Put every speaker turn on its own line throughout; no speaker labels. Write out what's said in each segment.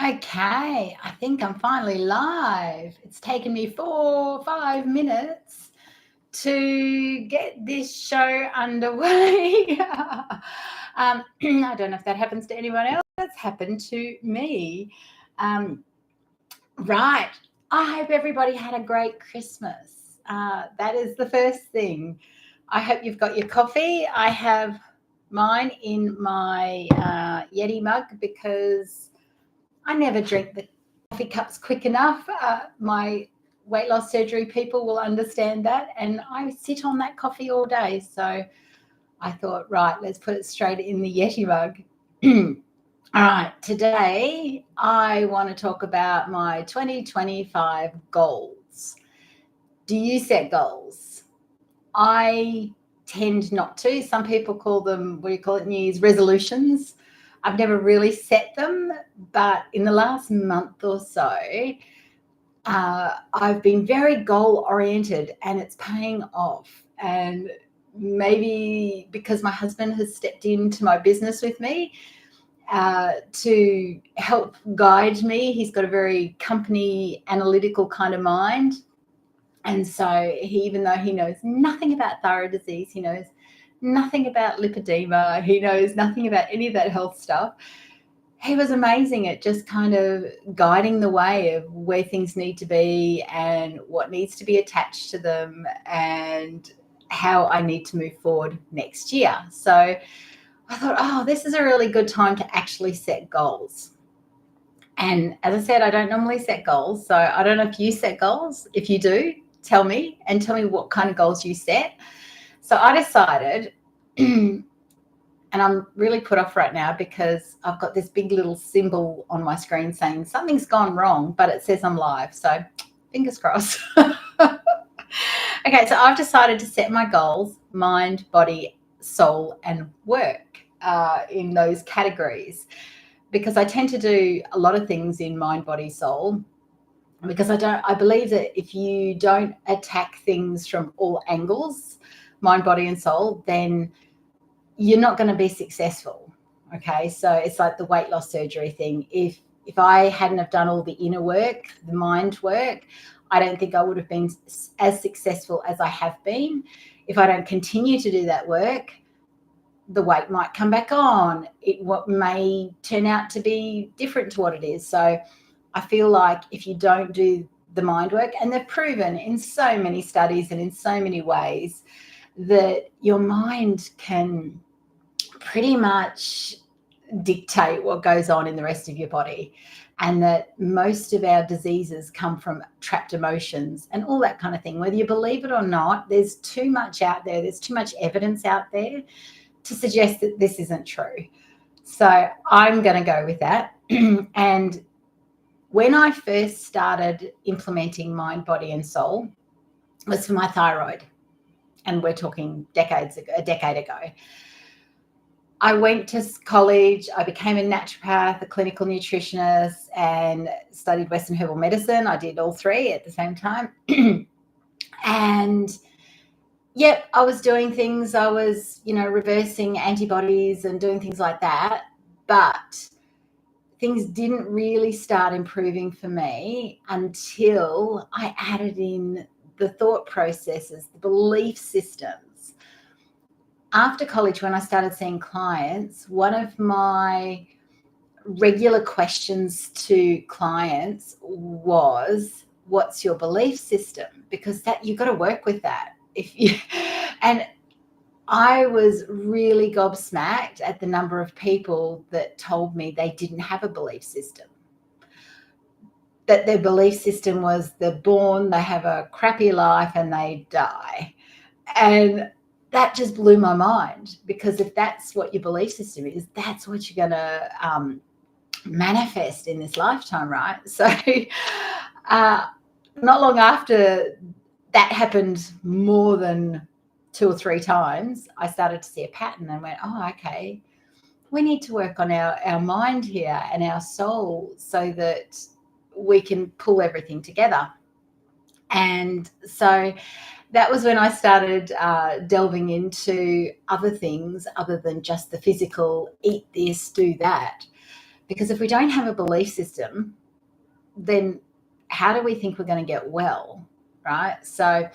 Okay, I think I'm finally live. It's taken me 5 minutes to get this show underway. I don't know if that happens to anyone else. That's happened to me. Um, right. I hope everybody had a great Christmas. That is the first thing. I hope you've got your coffee. I have mine in my Yeti mug because I never drink the coffee cups quick enough. My weight loss surgery people will understand that. And I sit on that coffee all day. So I thought, right, let's put it straight in the Yeti mug. All right, today I want to talk about my 2025 goals. Do you set goals? I tend not to. Some people call them, what do you call it, New Year's resolutions. I've never really set them, but in the last month or so, I've been very goal-oriented and it's paying off. And maybe because my husband has stepped into my business with me to help guide me. He's got a very company analytical kind of mind. And so even though he knows nothing about thyroid disease, he knows nothing about lipedema, he knows nothing about any of that health stuff, he was amazing at just kind of guiding the way of where things need to be and what needs to be attached to them and how I need to move forward next year. So I thought, oh, this is a really good time to actually set goals. And as I said, I don't normally set goals. So I don't know if you set goals. If you do, tell me what kind of goals you set. So I decided, and I'm really put off right now because I've got this big little symbol on my screen saying something's gone wrong, but it says I'm live. So fingers crossed. Okay, so I've decided to set my goals, mind, body, soul, and work in those categories, because I tend to do a lot of things in mind, body, soul, because I believe that if you don't attack things from all angles, mind, body, and soul, then you're not going to be successful. Okay, so it's like the weight loss surgery thing. If I hadn't have done all the inner work, the mind work, I don't think I would have been as successful as I have been. If I don't continue to do that work, the weight might come back on. What may turn out to be different to what it is. So I feel like if you don't do the mind work, and they've proven in so many studies and in so many ways that your mind can pretty much dictate what goes on in the rest of your body, and that most of our diseases come from trapped emotions and all that kind of thing. Whether you believe it or not, there's too much out there. There's too much evidence out there to suggest that this isn't true. So I'm going to go with that. And when I first started implementing mind, body, and soul, was for my thyroid. And we're talking a decade ago. I went to college, I became a naturopath, a clinical nutritionist, and studied Western herbal medicine. I did all three at the same time. And yep, I was doing things. I was, reversing antibodies and doing things like that. But things didn't really start improving for me until I added in the thought processes, the belief systems. After college, when I started seeing clients, one of my regular questions to clients was, what's your belief system? Because that you've got to work with that. And I was really gobsmacked at the number of people that told me they didn't have a belief system. That their belief system was they're born, they have a crappy life, and they die. And that just blew my mind, because if that's what your belief system is, that's what you're going to manifest in this lifetime, right? So not long after that happened, more than 2 or 3 times, I started to see a pattern and went, oh, okay, we need to work on our mind here and our soul so that we can pull everything together. And so that was when I started delving into other things other than just the physical, eat this, do that. Because if we don't have a belief system, then how do we think we're going to get well, right? So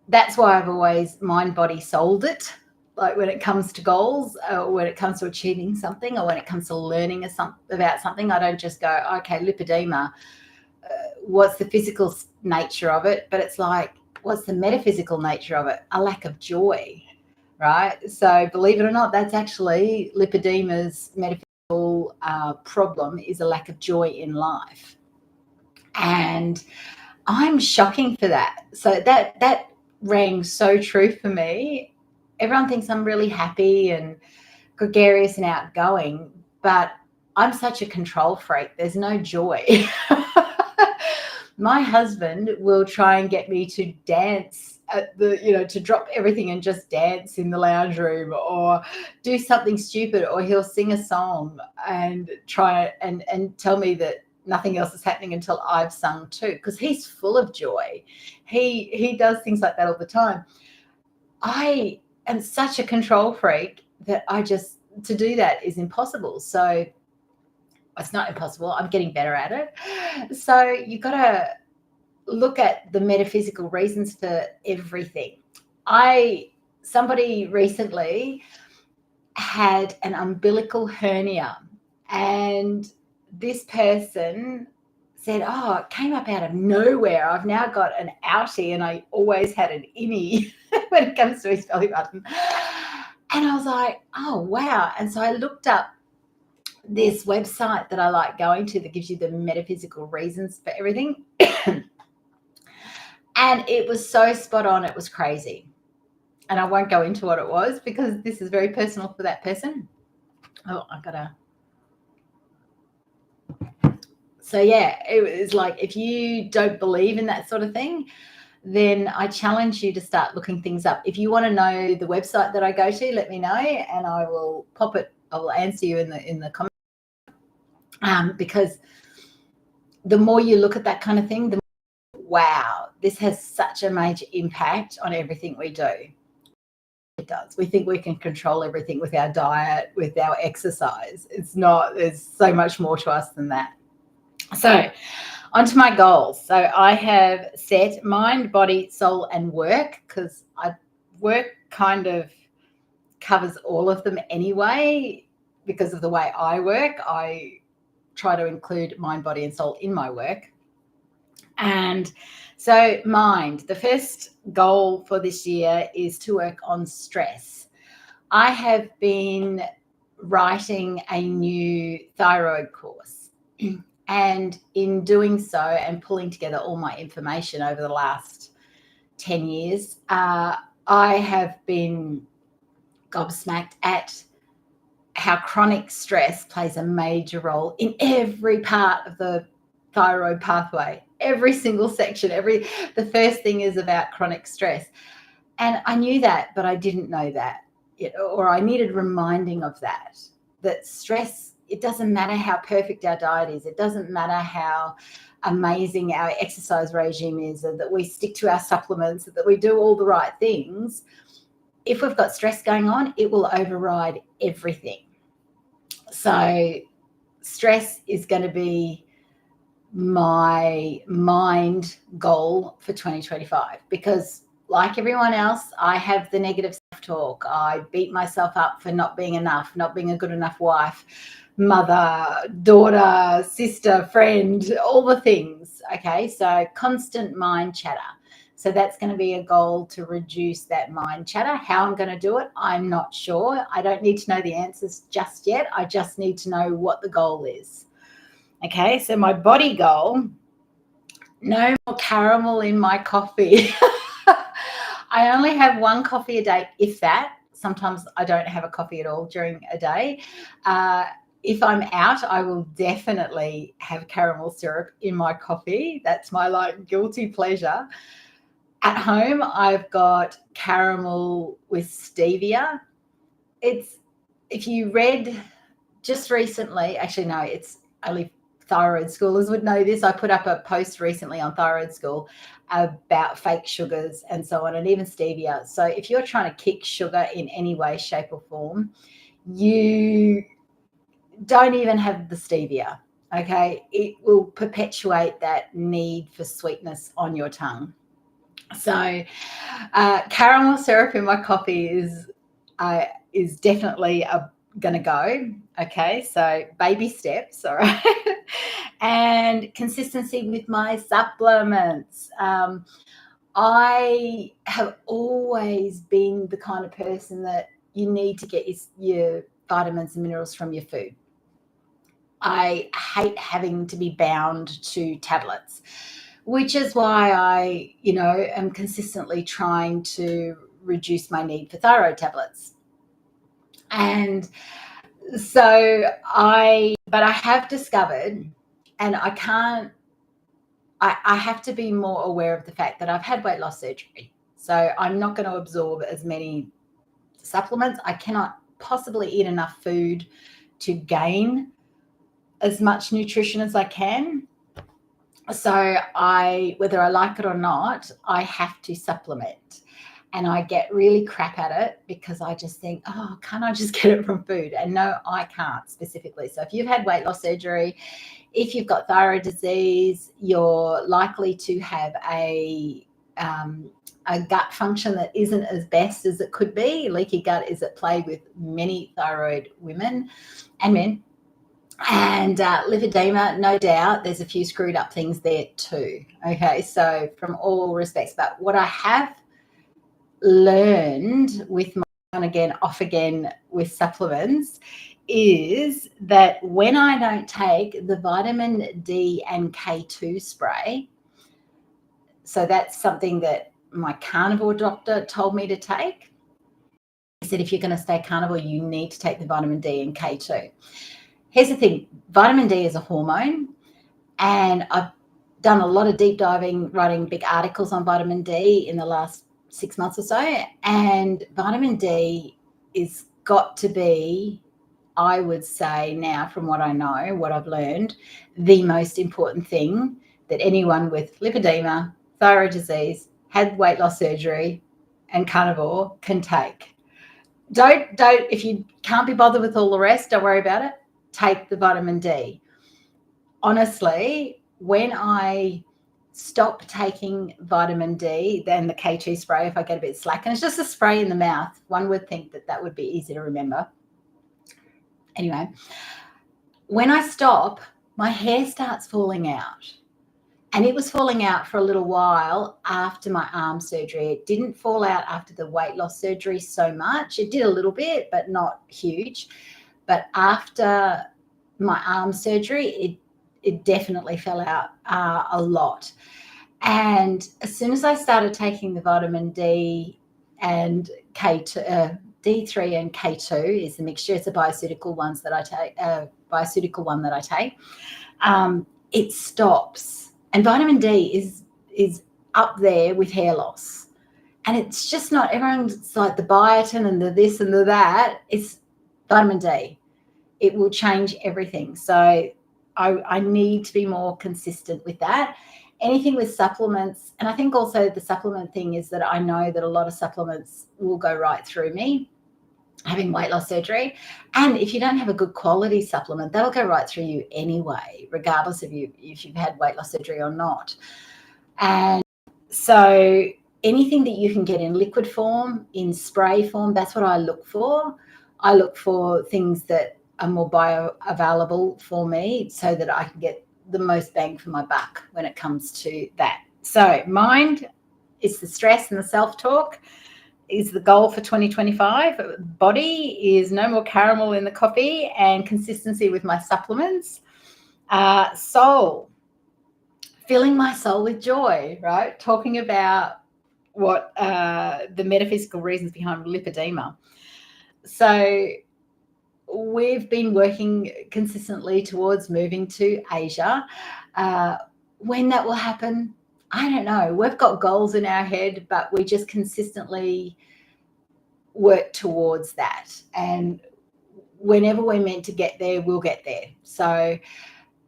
that's why I've always mind, body, souled it. Like when it comes to goals, or when it comes to achieving something, or when it comes to learning about something, I don't just go, okay, lipedema, what's the physical nature of it? But it's like, what's the metaphysical nature of it? A lack of joy, right? So believe it or not, that's actually lipedema's metaphysical problem, is a lack of joy in life. And I'm shocking for that. So that rang so true for me. Everyone thinks I'm really happy and gregarious and outgoing, but I'm such a control freak. There's no joy. My husband will try and get me to dance at to drop everything and just dance in the lounge room, or do something stupid, or he'll sing a song and try and tell me that nothing else is happening until I've sung too, because he's full of joy. He does things like that all the time. I am such a control freak that to do that is impossible. So it's not impossible. I'm getting better at it. So you've got to look at the metaphysical reasons for everything. Somebody recently had an umbilical hernia, and this person said, oh, it came up out of nowhere. I've now got an outie, and I always had an innie when it comes to his belly button. And I was like, oh, wow. And so I looked up this website that I like going to that gives you the metaphysical reasons for everything. And it was so spot on. It was crazy. And I won't go into what it was because this is very personal for that person. Oh, So yeah, it was like, if you don't believe in that sort of thing, then I challenge you to start looking things up. If you want to know the website that I go to, let me know and I will pop it. I will answer you in the comments. Because the more you look at that kind of thing, the more, wow, this has such a major impact on everything we do. It does. We think we can control everything with our diet, with our exercise. It's not. There's so much more to us than that. So onto my goals. So I have set mind, body, soul, and work, because work kind of covers all of them anyway. Because of the way I work, I try to include mind, body, and soul in my work. And so mind, the first goal for this year is to work on stress. I have been writing a new thyroid course. And in doing so and pulling together all my information over the last 10 years, I have been gobsmacked at how chronic stress plays a major role in every part of the thyroid pathway, every single section. The first thing is about chronic stress. And I knew that, but I didn't know that, or I needed reminding of that stress, it doesn't matter how perfect our diet is. It doesn't matter how amazing our exercise regime is, or that we stick to our supplements, that we do all the right things. If we've got stress going on, it will override everything. So stress is going to be my mind goal for 2025, because like everyone else, I have the negative self-talk. I beat myself up for not being enough, not being a good enough wife, mother, daughter, sister, friend, all the things. Okay, so constant mind chatter. So that's going to be a goal, to reduce that mind chatter. How I'm going to do it, I'm not sure. I don't need to know the answers just yet. I just need to know what the goal is. Okay, so my body goal, no more caramel in my coffee. I only have one coffee a day, if that. Sometimes I don't have a coffee at all during a day. If I'm out, I will definitely have caramel syrup in my coffee. That's my guilty pleasure. At home, I've got caramel with stevia. If you read just recently, actually no, it's only thyroid schoolers would know this. I put up a post recently on Thyroid School about fake sugars and so on, and even stevia. So if you're trying to kick sugar in any way, shape or form, you don't even have the stevia. Okay, it will perpetuate that need for sweetness on your tongue. So caramel syrup in my coffee is definitely gonna go. Okay, so baby steps, all right. And consistency with my supplements. I have always been the kind of person that you need to get your vitamins and minerals from your food. I hate having to be bound to tablets, which is why I, am consistently trying to reduce my need for thyroid tablets. And so but I have discovered, and I have to be more aware of the fact that I've had weight loss surgery. So I'm not going to absorb as many supplements. I cannot possibly eat enough food to gain as much nutrition as I can. So whether I like it or not, I have to supplement. And I get really crap at it because I just think, oh, can't I just get it from food? And no, I can't specifically. So if you've had weight loss surgery, if you've got thyroid disease, you're likely to have a gut function that isn't as best as it could be. Leaky gut is at play with many thyroid women and men. And lipedema, no doubt, there's a few screwed up things there too. Okay, so from all respects, but what I have learned with my on again, off again with supplements is that when I don't take the vitamin D and K2 spray, so that's something that my carnivore doctor told me to take. He said, if you're going to stay carnivore, you need to take the vitamin D and K2. Here's the thing, vitamin D is a hormone, and I've done a lot of deep diving, writing big articles on vitamin D in the last 6 months or so, and vitamin D is got to be, I would say now from what I know, what I've learned, the most important thing that anyone with lipedema, thyroid disease, had weight loss surgery, and carnivore can take. Don't, if you can't be bothered with all the rest, don't worry about it. Take the vitamin D. Honestly, when I stop taking vitamin D, then the K2 spray, if I get a bit slack, and it's just a spray in the mouth, one would think that would be easy to remember. Anyway, when I stop, my hair starts falling out. And it was falling out for a little while after my arm surgery. It didn't fall out after the weight loss surgery so much. It did a little bit, but not huge. But after my arm surgery, it definitely fell out a lot. And as soon as I started taking the vitamin D and K2, D3 and K2 is the mixture. It's a bioceutical one that I take. It stops. And vitamin D is up there with hair loss. And it's just not, everyone's like the biotin and the this and the that. It's vitamin D. It will change everything. So I need to be more consistent with that. Anything with supplements, and I think also the supplement thing is that I know that a lot of supplements will go right through me having weight loss surgery. And if you don't have a good quality supplement, that'll go right through you anyway, regardless of if you've had weight loss surgery or not. And so anything that you can get in liquid form, in spray form, that's what I look for. I look for things that are more bioavailable for me so that I can get the most bang for my buck when it comes to that. So mind is the stress and the self-talk is the goal for 2025. Body is no more caramel in the coffee and consistency with my supplements. Soul, filling my soul with joy, right? Talking about what the metaphysical reasons behind lipedema. So we've been working consistently towards moving to Asia. When that will happen, I don't know. We've got goals in our head, but we just consistently work towards that. And whenever we're meant to get there, we'll get there. So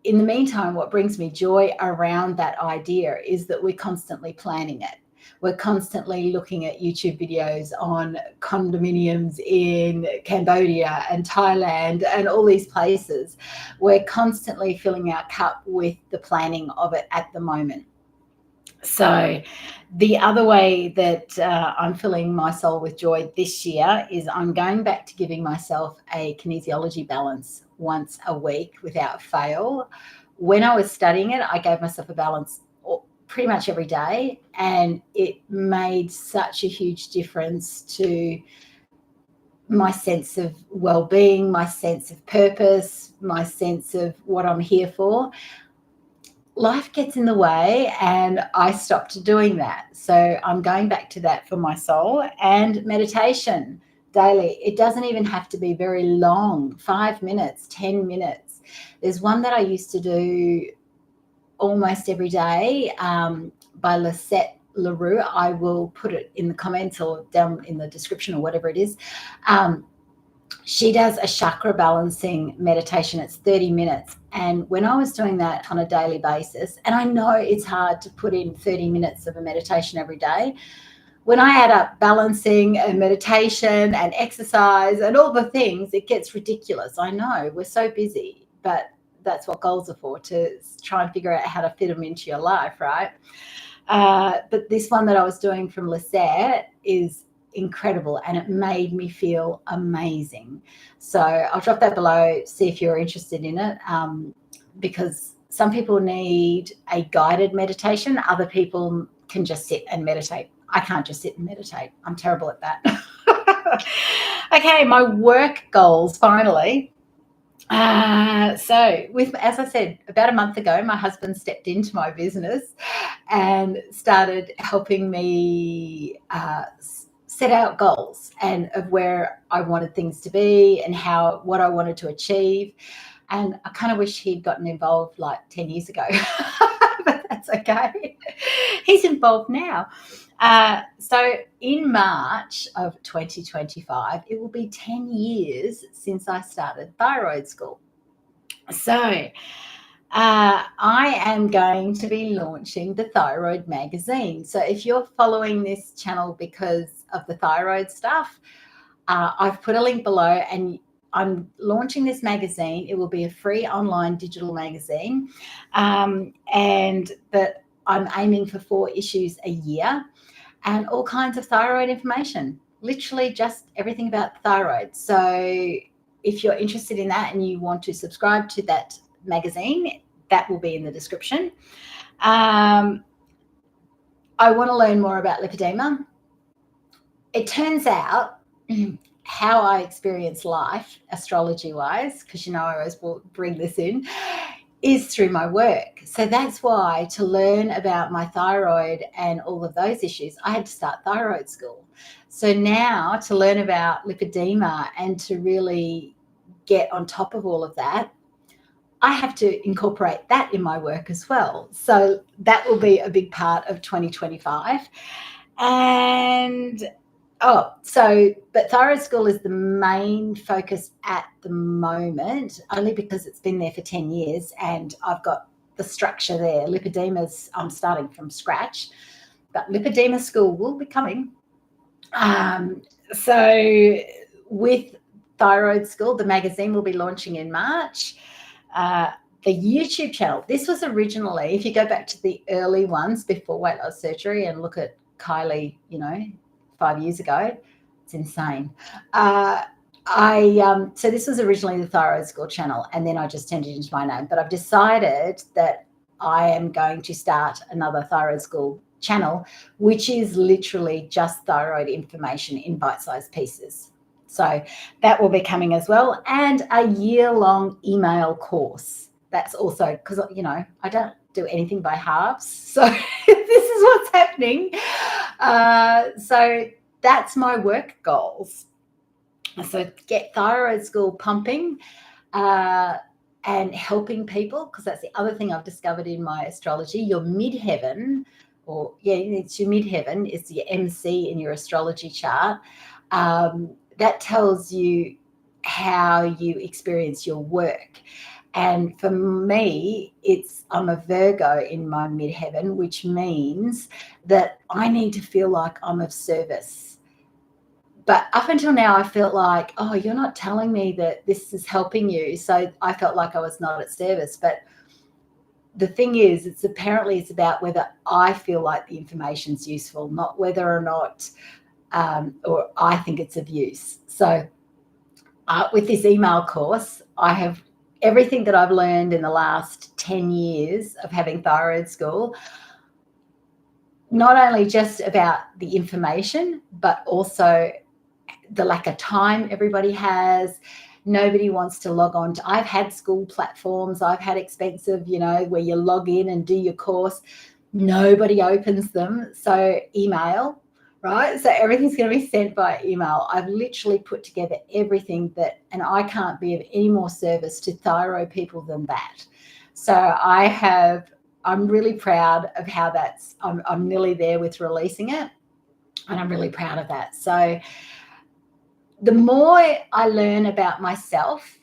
in the meantime, what brings me joy around that idea is that we're constantly planning it. We're constantly looking at YouTube videos on condominiums in Cambodia and Thailand and all these places. We're constantly filling our cup with the planning of it at the moment. So the other way that I'm filling my soul with joy this year is I'm going back to giving myself a kinesiology balance once a week without fail. When I was studying it, I gave myself a balance pretty much every day, and it made such a huge difference to my sense of well-being, my sense of purpose, my sense of what I'm here for. Life gets in the way and I stopped doing that. So I'm going back to that for my soul. And meditation daily. It doesn't even have to be very long, 5 minutes, 10 minutes. There's one that I used to do almost every day by Lisette LaRue. I will put it in the comments or down in the description or whatever it is. She does a chakra balancing meditation. It's 30 minutes. And when I was doing that on a daily basis, and I know it's hard to put in 30 minutes of a meditation every day, when I add up balancing and meditation and exercise and all the things, it gets ridiculous. I know we're so busy, but that's what goals are for, to try and figure out how to fit them into your life, right? But this one that I was doing from Lisette is incredible, and it made me feel amazing. So I'll drop that below, see if you're interested in it, because some people need a guided meditation. Other people can just sit and meditate. I can't just sit and meditate. I'm terrible at that. Okay, my work goals finally. So as I said, about a month ago, my husband stepped into my business and started helping me set out goals and of where I wanted things to be and what I wanted to achieve. And I kind of wish he'd gotten involved like 10 years ago, but that's okay. He's involved now. So in March of 2025, it will be 10 years since I started thyroid school. So I am going to be launching the Thyroid magazine. So if you're following this channel because of the thyroid stuff, I've put a link below, and I'm launching this magazine. It will be a free online digital magazine, but I'm aiming for 4 issues a year and all kinds of thyroid information, literally just everything about the thyroid. So if you're interested in that and you want to subscribe to that magazine, that will be in the description. I want to learn more about lipedema. It turns out how I experience life, astrology-wise, because I always will bring this in, is through my work. So that's why, to learn about my thyroid and all of those issues, I had to start thyroid school. So now to learn about lipedema and to really get on top of all of that, I have to incorporate that in my work as well. So that will be a big part of 2025. But thyroid school is the main focus at the moment, only because it's been there for 10 years and I've got the structure there. Lipedema's, I'm starting from scratch, but lipedema school will be coming. So with thyroid school, the magazine will be launching in March. The YouTube channel, this was originally, if you go back to the early ones before weight loss surgery and look at Kylie, 5 years ago, it's insane. So this was originally the Thyroid School channel, and then I just turned it into my name. But I've decided that I am going to start another Thyroid School channel, which is literally just thyroid information in bite-sized pieces. So that will be coming as well, and a year-long email course. That's also because, I don't do anything by halves. So this is what's happening. So that's my work goals. So get thyroid school pumping and helping people, because that's the other thing I've discovered in my astrology. Your midheaven, it's your midheaven, is your MC in your astrology chart. That tells you how you experience your work. And for me, I'm a Virgo in my midheaven, which means that I need to feel like I'm of service. But up until now, I felt like, oh, you're not telling me that this is helping you. So I felt like I was not at service. But the thing is, it's about whether I feel like the information's useful, not whether or not or I think it's of use. So with this email course, I have everything that I've learned in the last 10 years of having thyroid school, not only just about the information, but also the lack of time everybody has. Nobody wants to log on to, I've had school platforms, I've had expensive, where you log in and do your course. Nobody opens them. So email, right? So everything's going to be sent by email. I've literally put together everything and I can't be of any more service to thyroid people than that. So I'm really proud of how I'm nearly there with releasing it. And I'm really proud of that. So the more I learn about myself,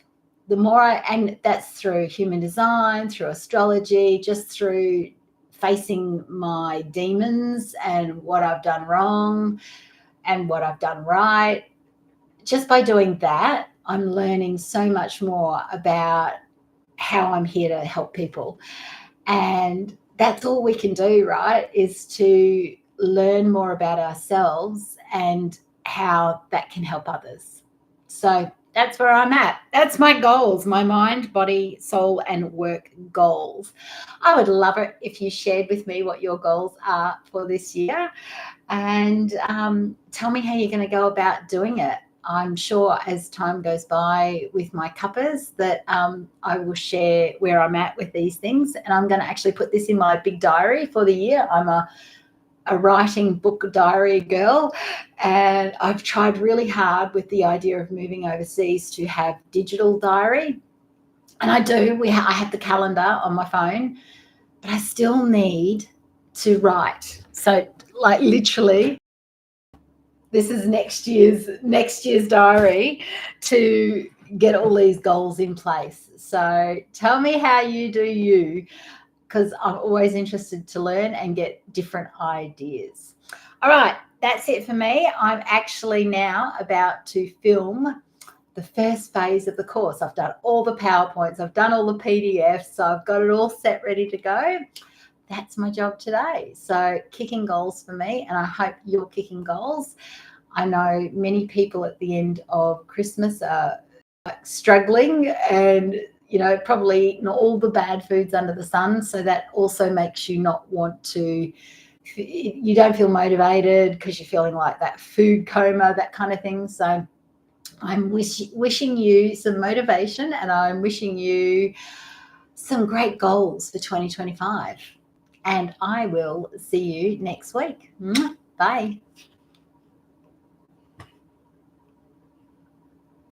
the more and that's through human design, through astrology, just through facing my demons and what I've done wrong and what I've done right. Just by doing that, I'm learning so much more about how I'm here to help people. And that's all we can do, right? Is to learn more about ourselves and how that can help others. So that's where I'm at. That's my goals, my mind, body, soul, and work goals. I would love it if you shared with me what your goals are for this year and tell me how you're going to go about doing it. I'm sure as time goes by with my Cuppas that I will share where I'm at with these things. And I'm going to actually put this in my big diary for the year. I'm a writing book diary girl, and I've tried really hard with the idea of moving overseas to have digital diary. And I do. I have the calendar on my phone, but I still need to write. So like literally, this is next year's diary to get all these goals in place. So tell me how you do you, because I'm always interested to learn and get different ideas. All right, that's it for me. I'm actually now about to film the first phase of the course. I've done all the PowerPoints, I've done all the PDFs, so I've got it all set, ready to go. That's my job today. So kicking goals for me, and I hope you're kicking goals. I know many people at the end of Christmas are struggling and probably eating all the bad foods under the sun. So that also makes you not want to, you don't feel motivated because you're feeling like that food coma, that kind of thing. So I'm wishing you some motivation, and I'm wishing you some great goals for 2025. And I will see you next week. Bye.